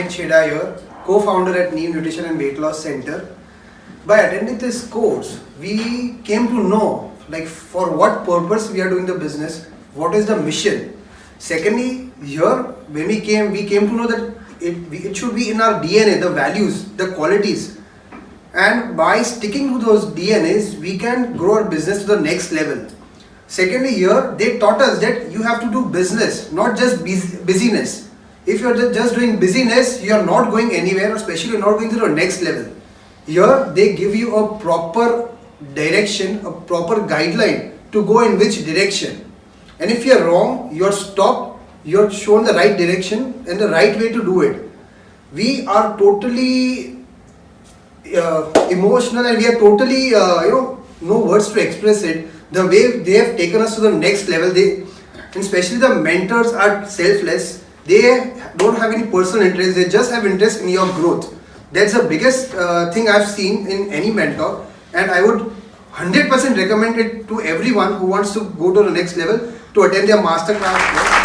Dipen Chheda here, co-founder at Neev Nutrition and Weight Loss Center. By attending this course, we came to know for what purpose we are doing the business, what is the mission. Secondly, here when we came to know that it should be in our DNA, the values, the qualities. And by sticking to those DNAs, we can grow our business to the next level. Secondly, here they taught us that you have to do business, not just busyness. If you are just doing busyness, you are not going anywhere, especially you are not going to the next level. Here they give you a proper direction, a proper guideline to go in which direction. And if you are wrong, you are stopped, you are shown the right direction and the right way to do it. We are totally emotional and we are totally, no words to express it. The way they have taken us to the next level, and especially the mentors are selfless. They don't have any personal interest, they just have interest in your growth. That's the biggest thing I've seen in any mentor, and I would 100% recommend it to everyone who wants to go to the next level to attend their masterclass.